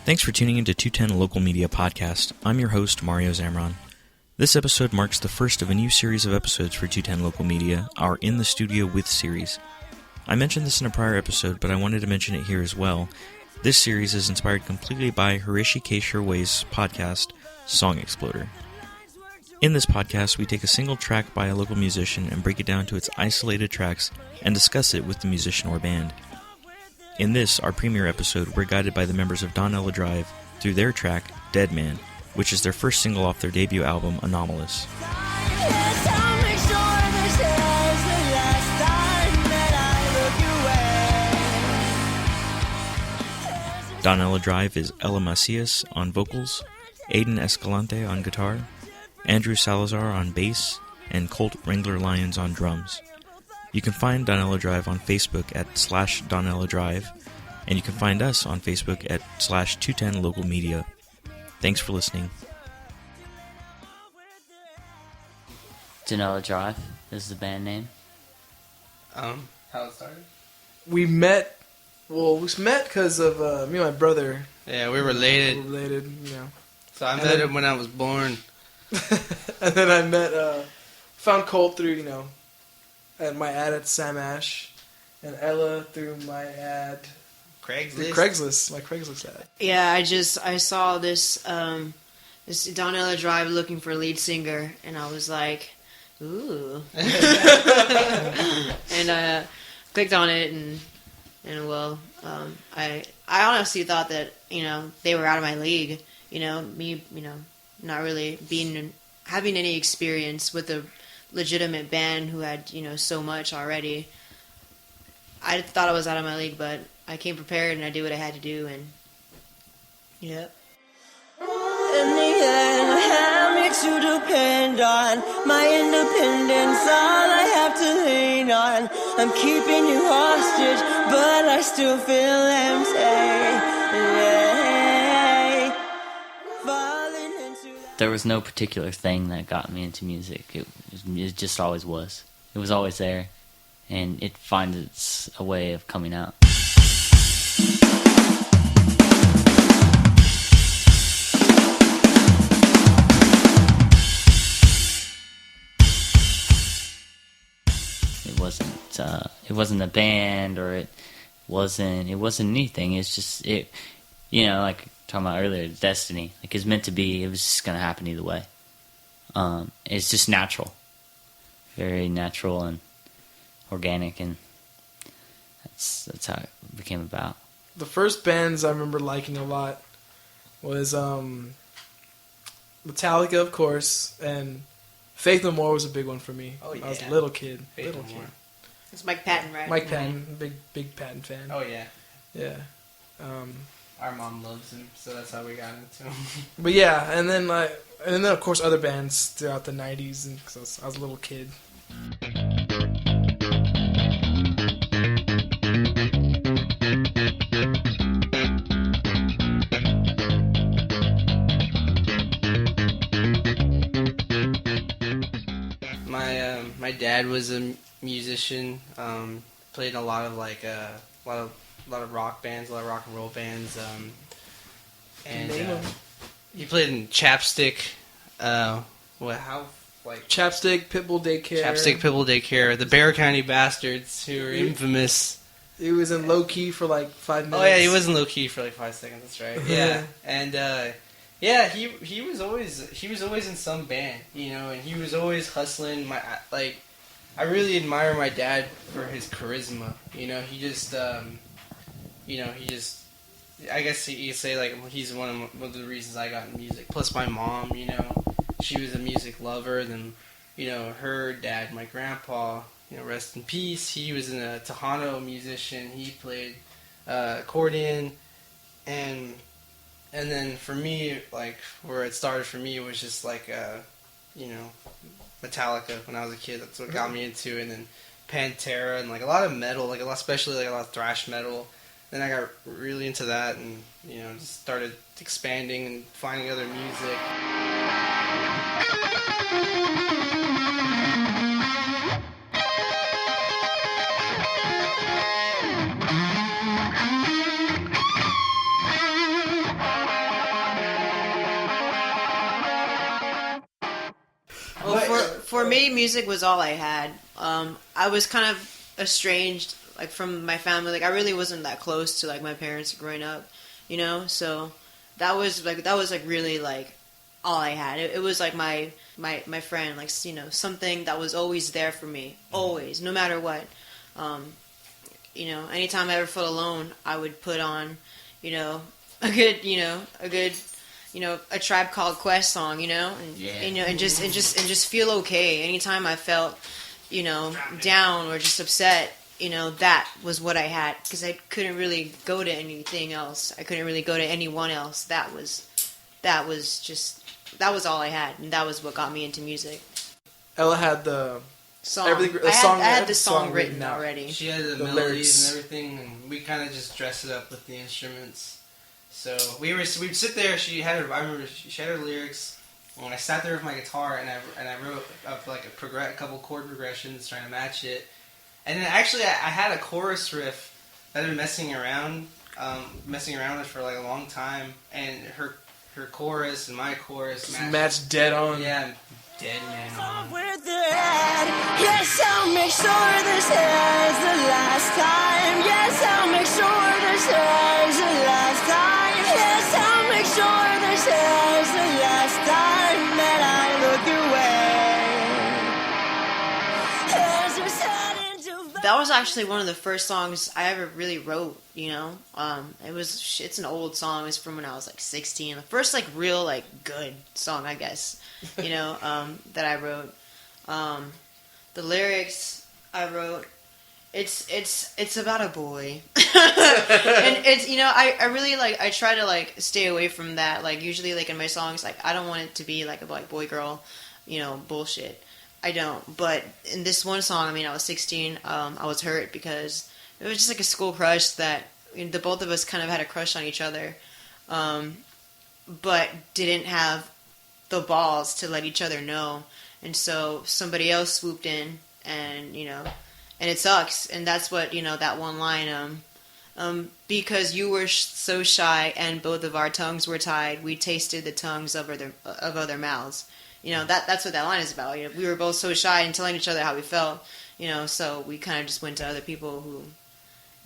Thanks for tuning into 210 Local Media Podcast. I'm your host, Mario Zamarron. This episode marks the first of a new series of episodes for 210 Local Media, our In the Studio With series. I mentioned this in a prior episode, but I wanted to mention it here as well. This series is inspired completely by Hrishikesh Hirway's podcast, Song Exploder. In this podcast, we take a single track by a local musician and break it down to its isolated tracks and discuss it with the musician or band. In this, our premiere episode, we're guided by the members of Donella Drive through their track, Deadman, which is their first single off their debut album, Anomalous. Donella Drive is Ella Macias on vocals, Aidan Escalante on guitar, Andrew Salazar on bass, and Colt Wrangler Lyons on drums. You can find Donella Drive on Facebook at /Donella Drive, and you can find us on Facebook at /210 Local Media. Thanks for listening. Donella Drive is the band name. How it started? We met because of me and my brother. Yeah, we're related. We're related, you know. So I met him when I was born. And then I found Colt through, at my ad at Sam Ash, and Ella through my ad, Craigslist. My Craigslist ad. Yeah, I saw this Donella Drive looking for a lead singer, and I was like, ooh. And I clicked on it, and I honestly thought that, they were out of my league. Me, not really having any experience with a legitimate band who had, so much already. I thought I was out of my league, but I came prepared and I did what I had to do, and yep. In the end, I have me to depend on. My independence, all I have to lean on. I'm keeping you hostage, but I still feel empty. There was no particular thing that got me into music. It just always was. It was always there, and it finds a way of coming out. It wasn't a band, or it wasn't anything. It's just like talking about earlier, destiny. Like, it's meant to be. It was just gonna happen either way. It's just natural, very natural and organic, and that's how it became about. The first bands I remember liking a lot was Metallica, of course, and Faith No More was a big one for me. Oh, yeah. I was a little kid. Faith No More. It's Mike Patton, right? Mike Patton, big Patton fan. Oh, yeah. Yeah. Our mom loves him, so that's how we got into him. But yeah, and then of course other bands throughout the '90s, and because I was a little kid. My dad was a musician. Played in a lot of a lot of rock bands, a lot of rock and roll bands, and he played in Chapstick. Chapstick, Pitbull Daycare, the Bear County Bastards, who are infamous. He was in Low Key for like 5 minutes. Oh yeah, he was in Low Key for like 5 seconds. That's right. Yeah, and he was always in some band, and he was always hustling. I really admire my dad for his charisma. He just. I guess you could say, like, he's one of the reasons I got in music. Plus my mom, she was a music lover. Then, her dad, my grandpa, rest in peace. He was a Tejano musician. He played accordion. And then for me, like, where it started for me was just like, Metallica when I was a kid. That's what got me into it. And then Pantera and like a lot of metal, especially like a lot of thrash metal. Then I got really into that, and just started expanding and finding other music. For me, music was all I had. I was kind of estranged, like, from my family. Like, I really wasn't that close to, like, my parents growing up, you know? So that was really, like, all I had. It was, like, my friend, like, you know, something that was always there for me. Always, no matter what. You know, anytime I ever felt alone, I would put on, you know, a Tribe Called Quest song, you know, and just feel okay. Anytime I felt, you know, down or just upset, you know, that was what I had, because I couldn't really go to anything else. I couldn't really go to anyone else. That was all I had, and that was what got me into music. Ella had the song. I had the song written already. She had the melodies lyrics and everything, and we kind of just dressed it up with the instruments. So we'd sit there. I remember she had her lyrics. And I sat there with my guitar and I wrote up like a couple chord progressions trying to match it. And then actually I had a chorus riff that I've been messing around with for like a long time. And her chorus and my chorus matched dead on. Yeah, Deadman. Yes, I'll make sure this is the last time. Yes, I'll make sure this is the last time. Yes, I'll make sure this is the last time that I look away. That was actually one of the first songs I ever really wrote, you know. It's an old song. It's from when I was like 16. The first like real like good song, I guess, you know, that I wrote. The lyrics I wrote, it's about a boy. And it's, you know, I really like, I try to like stay away from that. Like usually like in my songs, like I don't want it to be like a like boy girl, you know, bullshit. I don't. But in this one song, I mean, I was 16. I was hurt because it was just like a school crush that, you know, the both of us kind of had a crush on each other, but didn't have the balls to let each other know. And so somebody else swooped in, and, you know, and it sucks. And that's what, you know, that one line, because you were so shy and both of our tongues were tied, we tasted the tongues of other mouths. You know, that's what that line is about. You know, we were both so shy and telling each other how we felt, you know, so we kind of just went to other people who,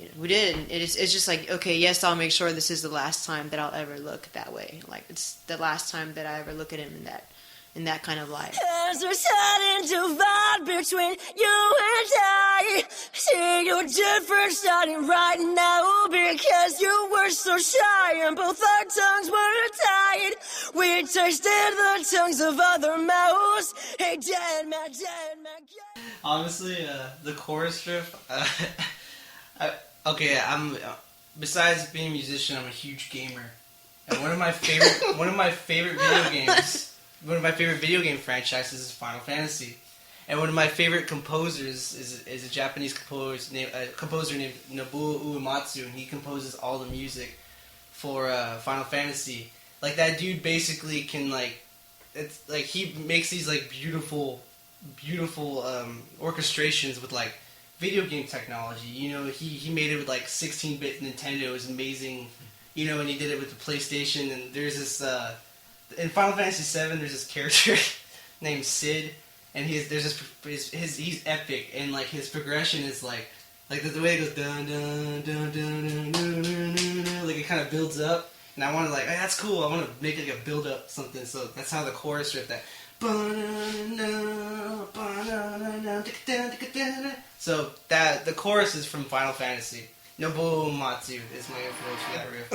you know, who did. And it's just like, okay, yes, I'll make sure this is the last time that I'll ever look that way. Like, it's the last time that I ever look at him in that kind of light. There's a sudden divide between you and I. See you different starting right now, because you were so shy and both our tongues were tied. We tasted the tongues of other mouths. Hey, Deadman. Honestly, the chorus riff. Besides being a musician, I'm a huge gamer, and one of my favorite video games. One of my favorite video game franchises is Final Fantasy, and one of my favorite composers is a Japanese composer named Nobuo Uematsu, and he composes all the music for Final Fantasy. Like, that dude basically can, like, it's like he makes these like beautiful orchestrations with like video game technology. You know, he made it with like 16-bit Nintendo. It was amazing. You know, and he did it with the PlayStation. And there's this. In Final Fantasy VII, there's this character named Sid, and he's epic, and like his progression is like the way it goes dun dun dun dun dun dun dun dun, like it kind of builds up, and I want to like, hey, that's cool. I want to make like a build up something. So that's how the chorus riff that. So that the chorus is from Final Fantasy. Nobuo Uematsu is my influence for that riff.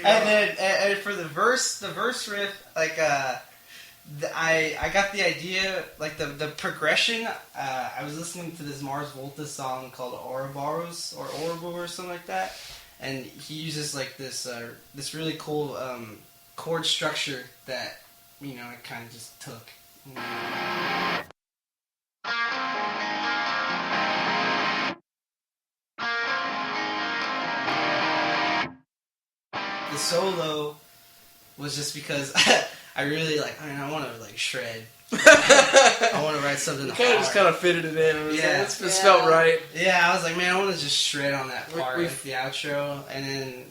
And then for the verse riff, like I got the idea, like the progression. I was listening to this Mars Volta song called Ouroboros or or something like that, and he uses like this really cool chord structure that, you know, I kind of just took. The solo was just because I really like. I mean, I want to like shred. I want to write something. Just kind of fitted it in. It was Yeah, it felt right. Yeah, I was like, man, I want to just shred on that part, like the outro, and then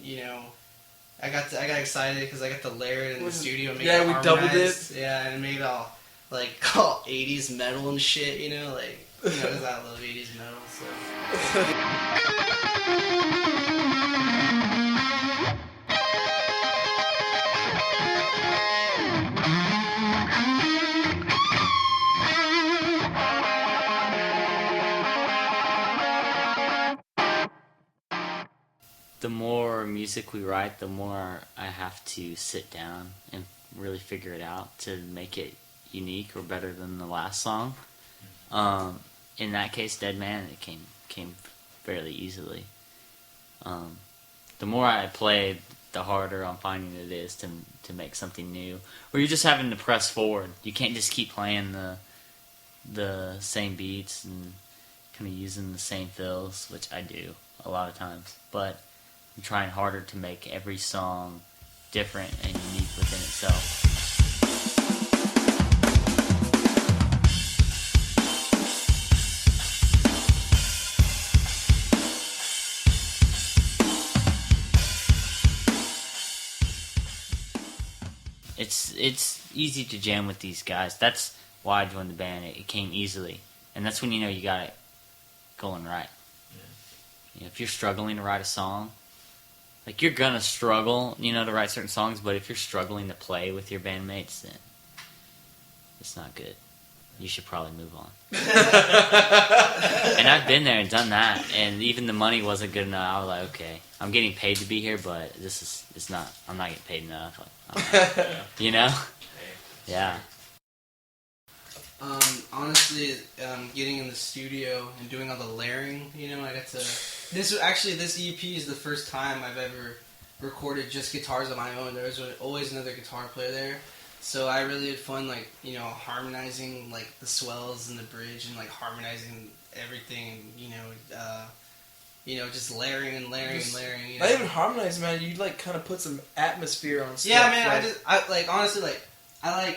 I got excited because I got to layer it in the studio. And make it we doubled it. Yeah, and made all like all 80s metal and shit. Like because I love 80s metal. So. The more music we write, the more I have to sit down and really figure it out to make it unique or better than the last song. In that case, Deadman, it came fairly easily. The more I play, the harder I'm finding it is to make something new. Or you're just having to press forward. You can't just keep playing the same beats and kind of using the same fills, which I do a lot of times. But I'm trying harder to make every song different and unique within itself. It's easy to jam with these guys. That's why I joined the band. It came easily. And that's when you know you got it going right. Yeah. If you're struggling to write a song, like you're gonna struggle, to write certain songs, but if you're struggling to play with your bandmates, then it's not good. You should probably move on. And I've been there and done that, and even the money wasn't good enough. I was like, okay, I'm getting paid to be here, but it's not. I'm not getting paid enough. Yeah. Honestly, getting in the studio and doing all the layering, I got to. This EP is the first time I've ever recorded just guitars on my own. There was always another guitar player there. So I really had fun, harmonizing, the swells and the bridge and, harmonizing everything, just layering and layering and layering. Not even harmonizing, man. You, kind of put some atmosphere on stuff. Yeah, man, honestly, I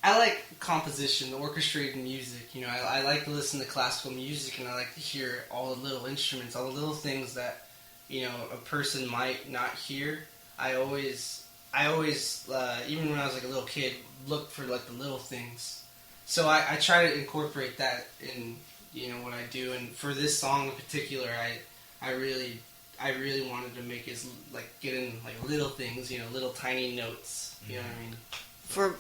like composition, orchestrated music. I like to listen to classical music, and I like to hear all the little instruments, all the little things that, a person might not hear. I always, even when I was a little kid, looked for the little things. So I try to incorporate that in what I do. And for this song in particular, I really wanted to make it get in little things, little tiny notes. You know what I mean?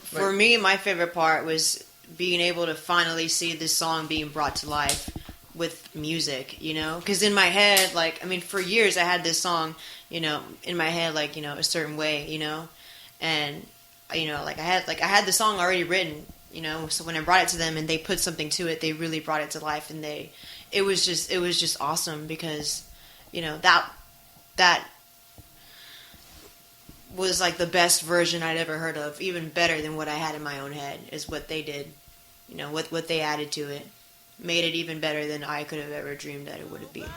For me, my favorite part was being able to finally see this song being brought to life with music, because in my head, for years I had this song, in my head, a certain way, and, I had the song already written, so when I brought it to them and they put something to it, they really brought it to life, and it was just awesome because, that was the best version I'd ever heard of, even better than what I had in my own head, is what they did, what they added to it. Made it even better than I could have ever dreamed that it would be. The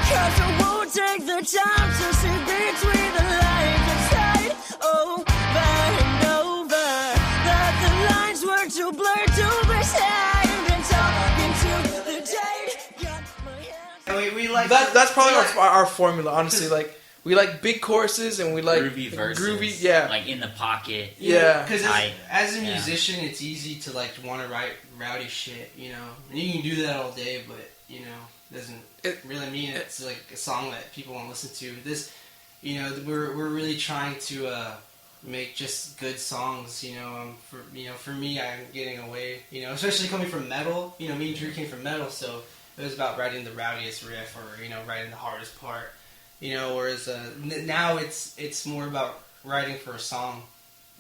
cursor won't take the time to see between the lines inside. Over and over, that the lines were too blurred to be saved. And talking to the date, got my hands. We like that's probably our formula, honestly. We like big choruses and we like groovy verses. Groovy, yeah. In the pocket. Yeah. Because as a musician, it's easy to want to write rowdy shit, And you can do that all day, but doesn't really mean it's a song that people want to listen to. This, we're really trying to make just good songs. For me, I'm getting away. Especially coming from metal. Me and Drew came from metal, so it was about writing the rowdiest riff or writing the hardest part. Whereas now it's more about writing for a song.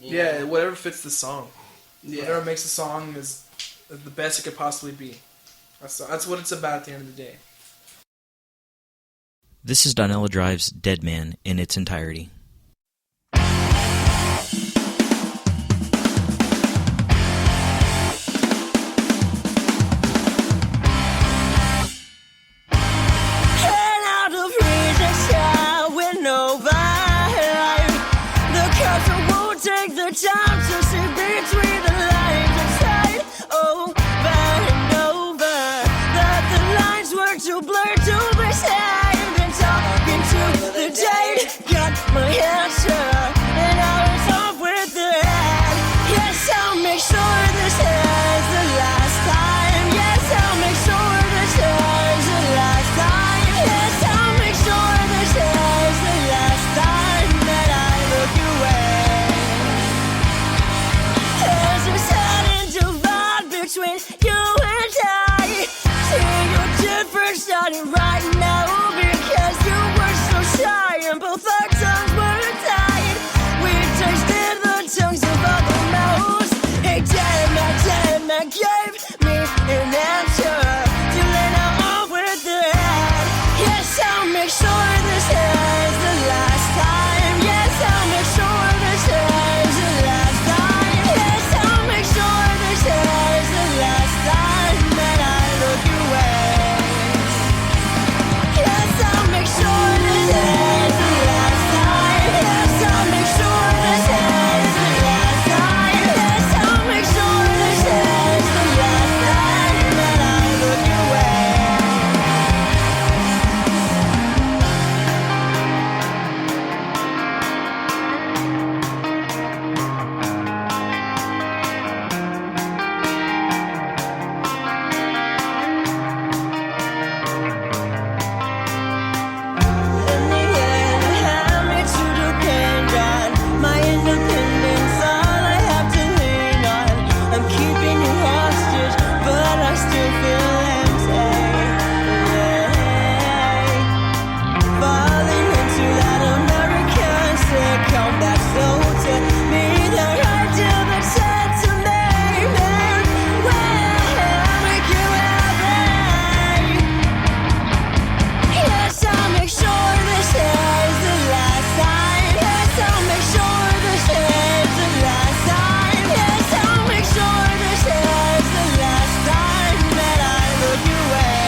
Yeah, whatever fits the song. Yeah. Whatever makes the song is the best it could possibly be. That's what it's about at the end of the day. This is Donella Drive's Deadman in its entirety. The curse See, you're different starting right now because you were so shy and both our tongues were tied. We tasted the tongues of other mouths. Hey, Deadman gave me an answer to lay now on with the head. Yes, I'll make sure this is the last time. Yes, I'll make sure this is the last time. Yes, I'll make sure this is the last time that I look away. Yes, I'll make sure this is the last time. Yes, I'll make sure this is the last time. Yes, I'll make sure this is the last time that I look away. In the end, I have me to depend on. My independence, all I have to lean on. I'm keeping you hostage, but I still feel empty. Falling into that American sitcom that's sold to me. The idea that's said to me, man, well, make you happy. Yes, I'll make sure this is the last time. Yes, I'll make sure this is the last time. Yes, I'll make sure this is the last time that I look away.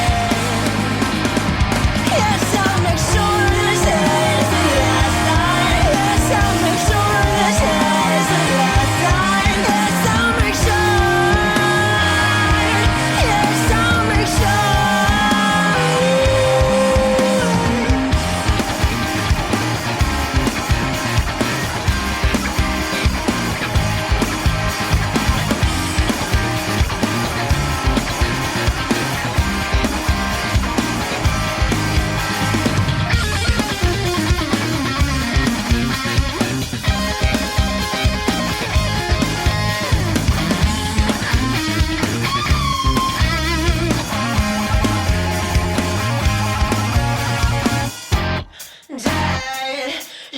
Yes, I'll make sure this is the last time. Yes, I'll make sure this is the last time. Yes, I'll make sure. Yes, I'll make sure.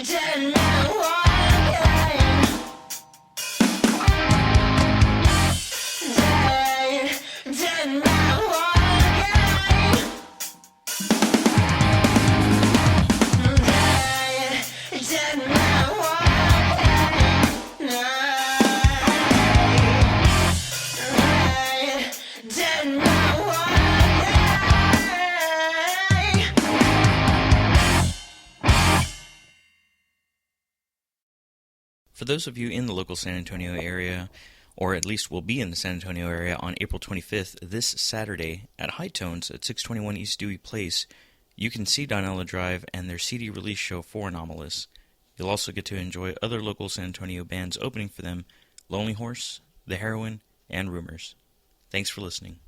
Deadman walking. Deadman walking. Deadman walking. Deadman walking. For those of you in the local San Antonio area, or at least will be in the San Antonio area on April 25th, this Saturday at High Tones at 621 East Dewey Place, you can see Donella Drive and their CD release show for Anomalous. You'll also get to enjoy other local San Antonio bands opening for them, Lonely Horse, The Heroine, and Rumors. Thanks for listening.